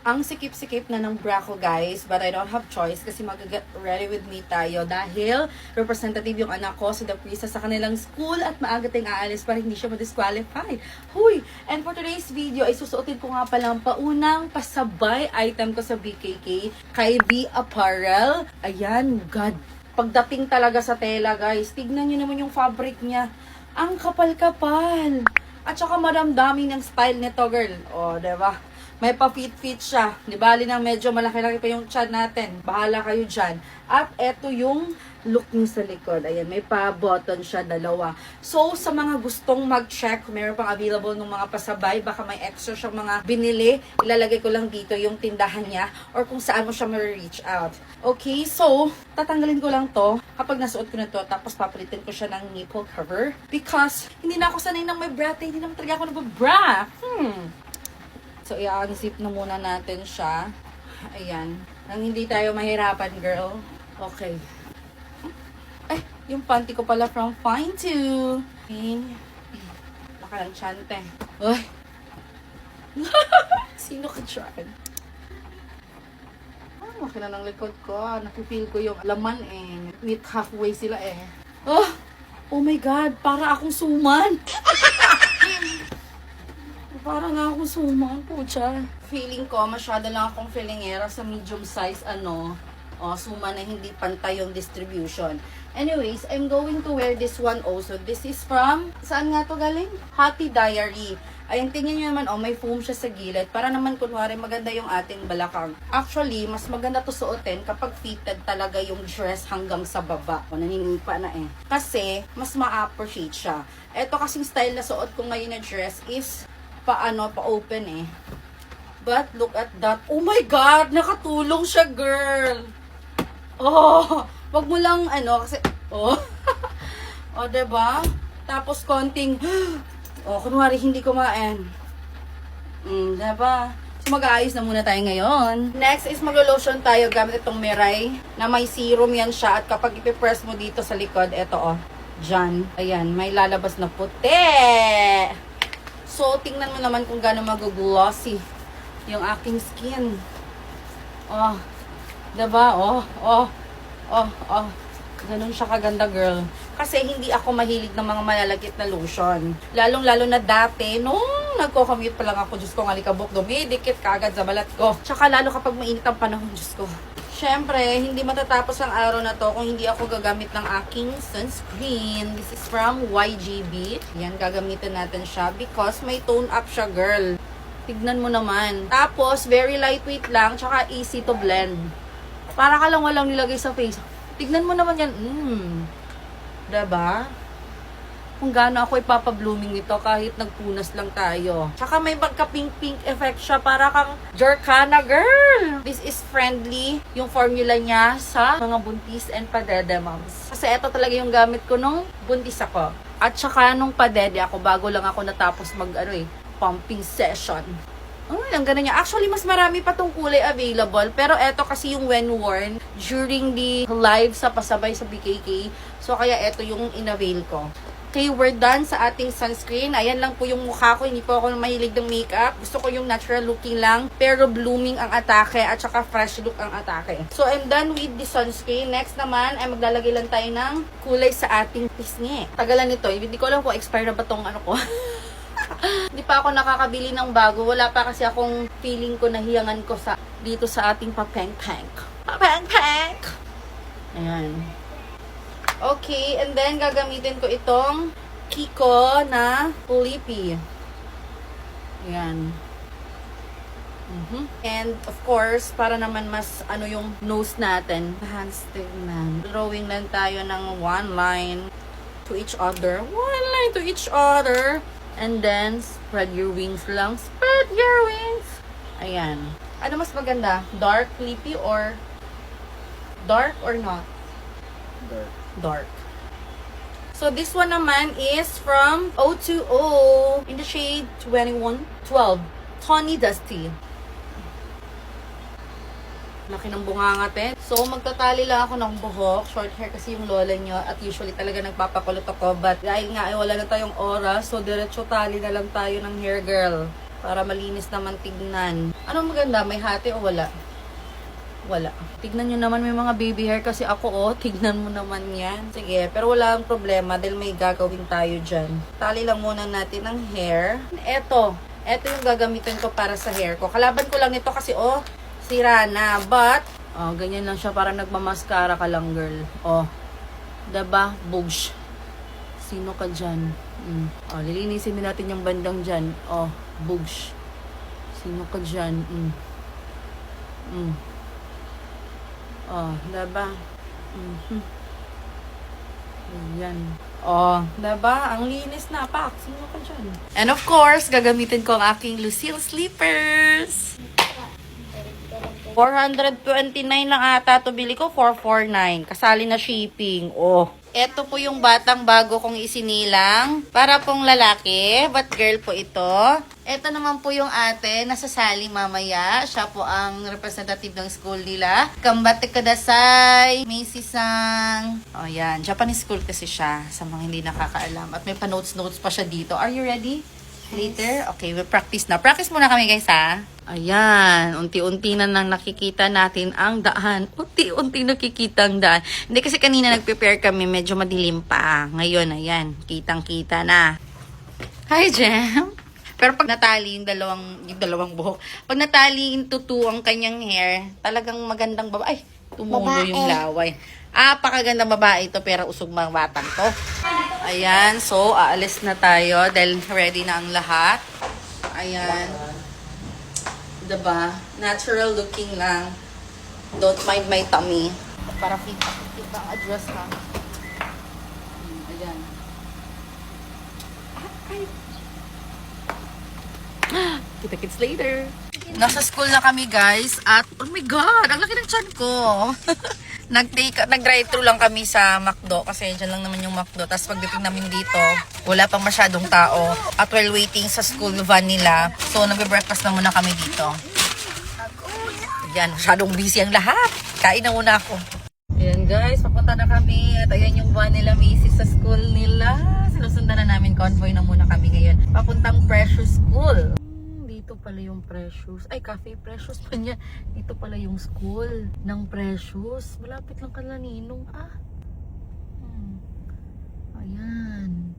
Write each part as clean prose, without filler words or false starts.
Ang sikip-sikip na ng bra ko, guys, but I don't have choice kasi mag-get ready with me tayo dahil representative yung anak ko sa The Prisa sa kanilang school at maaga tayong aalis para hindi siya ma-disqualify. Huy! And for today's video ay susuotin ko nga pala ang paunang pasabay item ko sa BKK kay B Apparel. Ayan, God. Pagdating talaga sa tela, guys, tignan nyo naman yung fabric niya. Ang kapal-kapal. At saka maramdami ng style nito, girl. O, diba? May pa-fit-fit siya. Di bali na medyo malaki-laki pa yung chan natin. Bahala kayo dyan. At eto yung look niya sa likod. Ayan, may pa-button siya, dalawa. So, sa mga gustong mag-check, meron pang available ng mga pasabay, baka may extra siyang mga binili, ilalagay ko lang dito yung tindahan niya or kung saan mo siya ma-reach out. Okay, so, tatanggalin ko lang to kapag nasuot ko na to, tapos papalitin ko siya ng nipple cover because hindi na ako sanay ng may bra, hindi naman talaga ako nag-bra. So, i-unzip na muna natin siya. Ayan. Nang hindi tayo mahirapan, girl. Okay. Ay, yung panty ko pala from Fine to. Okay. Baka lang chante. Uy. Sino ka dyan? Makina ng likod ko. Nakifeel ko yung laman eh. Meet halfway sila eh. Oh my God. Para akong suman. Para nga akong suman po siya. Feeling ko, masyado lang akong feelingera sa medium size, suman na hindi pantay yung distribution. Anyways, I'm going to wear this one also. This is from, saan nga to galing? Happy Diary. Ayan, tingnan nyo naman, may foam siya sa gilid. Para naman, kunwari, maganda yung ating balakang. Actually, mas maganda to suotin kapag fitted talaga yung dress hanggang sa baba. Naninipa na eh. Kasi, mas ma-appreciate siya. Ito kasing style na suot ko ngayon na dress is pa-open eh. But, look at that. Oh my God! Nakatulong siya, girl! Wag mo lang, kasi, diba? Tapos, konting, kunwari, hindi kumain. Diba? So, mag-aayos na muna tayo ngayon. Next is mag-lotion tayo gamit itong Mirai, na may serum yan siya. At kapag ipipress mo dito sa likod, eto, dyan. Ayan, may lalabas na puti. So, tingnan mo naman kung gaano mag-glossy yung aking skin. Diba? Ganun siya kaganda, girl. Kasi hindi ako mahilig ng mga malalagkit na lotion. Lalong-lalo na dati, nung nagko-commute pa lang ako, Diyos ko, ngalikabok, dumidikit kagad sa balat ko. Tsaka lalo kapag mainit ang panahon, Diyos ko. Siyempre, hindi matatapos ang araw na to kung hindi ako gagamit ng aking sunscreen. This is from YGB. Yan, gagamitin natin siya because may tone up siya, girl. Tignan mo naman. Tapos, very lightweight lang, tsaka easy to blend. Para ka lang walang nilagay sa face. Tignan mo naman yan. Diba? Kung gaano ako ipapa-blooming nito kahit nagpunas lang tayo. Tsaka may magka-pink-pink effect siya. Para kang Jerkana, girl! This is friendly. Yung formula niya sa mga buntis and padede moms. Kasi ito talaga yung gamit ko nung buntis ako. At tsaka nung padede ako, bago lang ako natapos pumping session. Ang ganda niya. Actually, mas marami pa tong kulay available. Pero eto kasi yung when worn during the live sa pasabay sa BKK. So, kaya eto yung in-avail ko. Okay, we're done sa ating sunscreen. Ayan lang po yung mukha ko. Hindi po ako mahilig ng makeup. Gusto ko yung natural looking lang. Pero blooming ang atake at saka fresh look ang atake. So, I'm done with the sunscreen. Next naman, ay maglalagay lang tayo ng kulay sa ating pisngi. Tagalan nito. Hindi ko alam kung expire na ba tong ko. Hindi pa ako nakakabili ng bago. Wala pa kasi akong feeling ko nahiyangan ko dito sa ating papeng-peng. Papeng-peng! Ayan. Okay, and then gagamitin ko itong Kiko na Lippy. Ayan. And of course, para naman mas yung nose natin. Hands tignan. Drawing lang tayo ng one line to each other. One line to each other. And then, spread your wings lang. Spread your wings! Ayan. Ano mas maganda? Dark, lippy, or dark or not? Dark. So, this one naman is from O2O in the shade 2112. Tawny Dusty. Laki ng bungangat eh. So, magtatali lang ako ng buhok. Short hair kasi yung lola nyo. At usually talaga nagpapakulot ako. But dahil nga wala na tayong oras. So, diretso tali na lang tayo ng hair girl. Para malinis naman tignan. Anong maganda? May hati o wala? Wala. Tignan nyo naman, may mga baby hair kasi ako, oh. Tignan mo naman yan. Sige, pero wala ang problema dahil may gagawin tayo dyan. Tali lang muna natin ang hair. Eto yung gagamitin ko para sa hair ko. Kalaban ko lang ito kasi, oh, sira na. But, oh, ganyan lang siya. Parang nagmamaskara ka lang, girl. Oh, diba? Boosh. Sino ka dyan? Oh, lilinisin din natin yung bandang dyan. Oh, boosh. Sino ka dyan? Oh, diba? Ayan. Oh, diba? Ang linis na, pak. Sino ka dyan? And of course, gagamitin ko ang aking Lucille slippers. 429 lang ata ito bili ko, 449. Kasali na shipping. Oh. Ito po yung batang bago kong isinilang. Para pong lalaki, but girl po ito. Ito naman po yung ate, nasasali mamaya. Siya po ang representative ng school nila. Kambate kadasay, Macy-sang. O yan, Japanese school kasi siya, sa mga hindi nakakaalam. At may pa-notes-notes pa siya dito. Are you ready? Later? Okay, we'll practice na. Practice muna kami guys ha. Ayan, unti-unti na nang nakikita natin ang daan. Unti-unti nakikita ang daan. Hindi kasi kanina nag-prepare kami, medyo madilim pa. Ngayon, ayan, kitang-kita na. Hi, Jem! Pero pag natali yung dalawang buhok, pag natali into two ang kanyang hair, talagang magandang babae. Ay, tumulo yung laway. Pakagandang babae ito, pero usog mga batang to. Ayan, so aalis na tayo dahil ready na ang lahat. Ayan. Diba? Natural looking lang. Don't mind my tummy. Para kita ang address ha. Ayan. Kita-kits later. Nasa school na kami guys at oh my god, ang laki ng tiyan ko. Nag-drive-thru lang kami sa McDo kasi dyan lang naman yung McDo. Tapos pagdating namin dito, wala pang masyadong tao. At while waiting sa school van nila, so nagbe-breakfast na muna kami dito. Ayan, masyadong busy ang lahat. Kain na muna ako. Ayan guys, papunta na kami. At ayan yung van nila, Macy, sa school nila. Sinusundan na namin, convoy na muna kami ngayon. Papuntang Precious School. Dito pala yung Precious. Ay, Cafe Precious pa niya. Dito pala yung school ng Precious. Malapit lang kala Ninong. Ayan.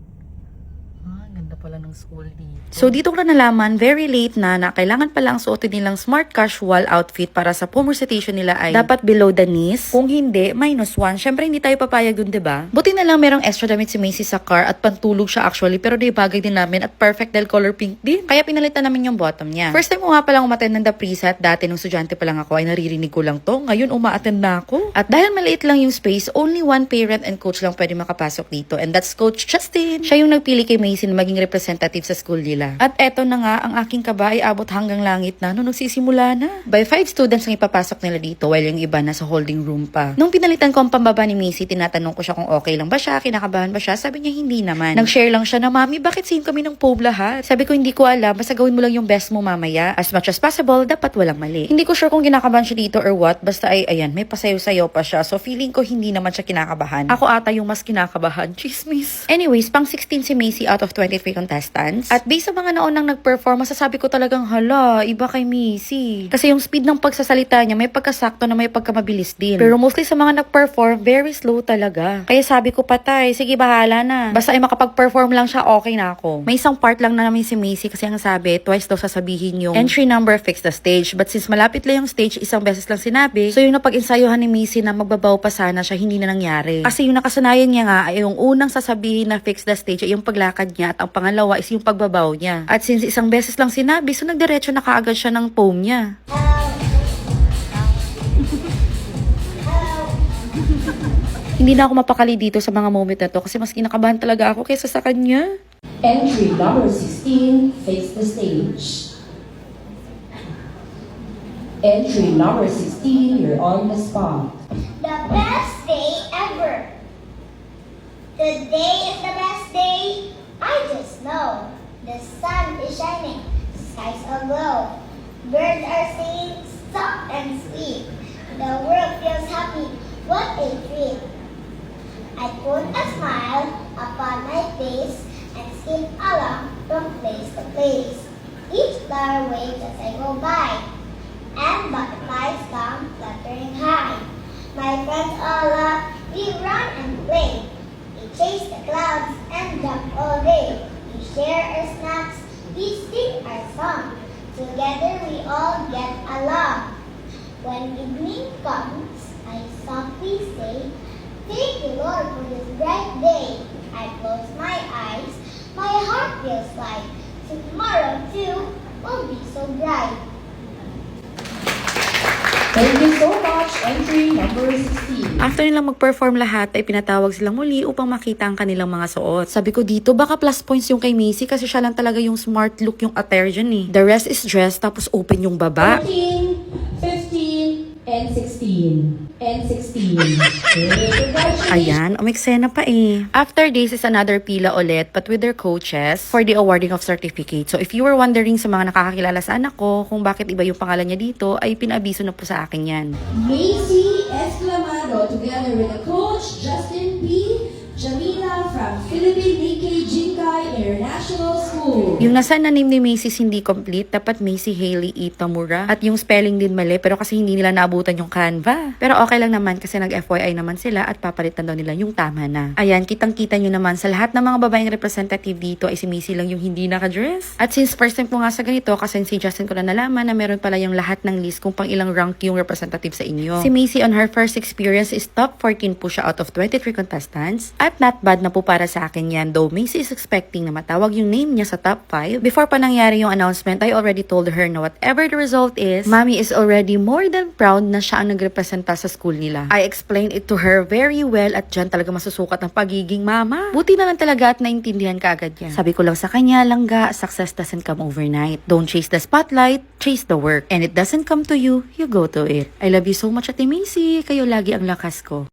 Ganda pala ng school dito. So, dito ko na nalaman, very late na kailangan pala ang suotin nilang smart casual outfit para sa prom recitation nila ay dapat below the knees. Kung hindi, -1. Syempre, hindi tayo papayag dun, diba? Buti na lang merong extra damit si Macy sa car at pantulog siya actually, pero di bagay din namin at perfect dahil color pink din. Kaya pinalitan namin yung bottom niya. First time ko nga palang umattend ng the preset. Dati nung estudyante pa lang ako ay naririnig ko lang to. Ngayon, umaattend na ako. At dahil maliit lang yung space, only one parent and coach lang pwede makapasok dito. And that's Coach Justin. Siya yung nagpili kay Macy na maging representative sa school nila. At eto na nga, ang aking kaba ay abot hanggang langit na nung nagsisimula na. By 5 students ang ipapasok nila dito while yung iba nasa holding room pa. Nung pinalitan ko ang pambaba ni Macy, tinatanong ko siya kung okay lang ba siya, kinakabahan ba siya. Sabi niya hindi naman. Nag-share lang siya na, Mami, bakit same kami ng pome lahat? Sabi ko, hindi ko alam, basta gawin mo lang yung best mo mamaya. As much as possible, dapat walang mali. Hindi ko sure kung kinakabahan siya dito or what, basta ay, ayan, may pasayo-sayo pa siya. So feeling ko hindi naman siya kinakabahan. Ako ata yung mas kinakabahan. Chismis. Anyways, pang 16 si Macy out of 23 contestants. At based sa mga naunang nag-perform, masasabi ko talagang hala, iba kay Macy. Kasi yung speed ng pagsasalita niya may pagkasakto na may pagkamabilis din. Pero mostly sa mga nag-perform, very slow talaga. Kaya sabi ko, patay, sige bahala na. Basta ay makapag-perform lang siya, okay na ako. May isang part lang na namin si Macy kasi ang sabi, twice daw sasabihin yung entry number, fix the stage. But since malapit lang yung stage, isang beses lang sinabi. So yung napag-ensayuhan ni Macy na magbabaw pa sana siya, hindi na nangyari. Kasi yung nakasanayan niya nga ay yung unang sasabihin na fix the stage ay yung paglakad niya at ang pangalawa is yung pagbabaw niya. At since isang beses lang sinabi, so nagdiretso na kaagad siya ng poem niya. Hindi na ako mapakali dito sa mga moment na to kasi mas kinakabahan talaga ako kaysa sa kanya. Entry number 16, face the stage. Entry number 16, you're on the spot. The best day ever. Today is the best day. I just know. The sun is shining. The skies aglow. Birds are singing soft and sweet. The world feels happy. What a treat. I put a smile upon my face and skip along from place to place. Each flower waves as I go by. When evening comes, I softly say, thank you, Lord, for this bright day. I close my eyes, my heart feels light. Tomorrow, too, will be so bright. Thank you so much. Entry number 16. After nilang mag-perform lahat, ay pinatawag silang muli upang makita ang kanilang mga suot. Sabi ko dito, baka plus points yung kay Macy kasi siya lang talaga yung smart look yung attire dyan eh. The rest is dress tapos open yung baba. 14, 15, and 16. And 16. Okay, congratulations. Ayan, umeksena pa eh. After this is another pila ulit but with their coaches for the awarding of certificate. So if you were wondering sa mga nakakakilala sa anak ko kung bakit iba yung pangalan niya dito, ay pinabiso na po sa akin yan. Macy Esclamado together with the coach Justin P. Jamila from Philippine Nikkei Jinkai International School. Yung nasa na name ni Macy's hindi complete, dapat Macy Hailey Itamura. At yung spelling din mali, pero kasi hindi nila naabutan yung Canva. Pero okay lang naman kasi nag-FYI naman sila at papalitan daw nila yung tama na. Ayan, kitang-kita nyo naman sa lahat ng mga babaeng representative dito ay si Macy lang yung hindi naka-dress. At since first time po nga sa ganito, kasi si Justin ko na nalaman na meron pala yung lahat ng list kung pang ilang rank yung representative sa inyo. Si Macy on her first experience is top 14 po siya out of 23 contestants. At not bad na po para sa akin yan, though Macy is expecting na matawag yung name niya sa top 5. Before pa nangyari yung announcement, I already told her na whatever the result is, Mommy is already more than proud na siya ang nagrepresenta sa school nila. I explained it to her very well at dyan talaga masusukat ang pagiging mama. Buti na lang talaga at naintindihan ka agad yan. Sabi ko lang sa kanya, langga, success doesn't come overnight. Don't chase the spotlight, chase the work. And it doesn't come to you, you go to it. I love you so much, Ate Macy. Kayo lagi ang lakas ko.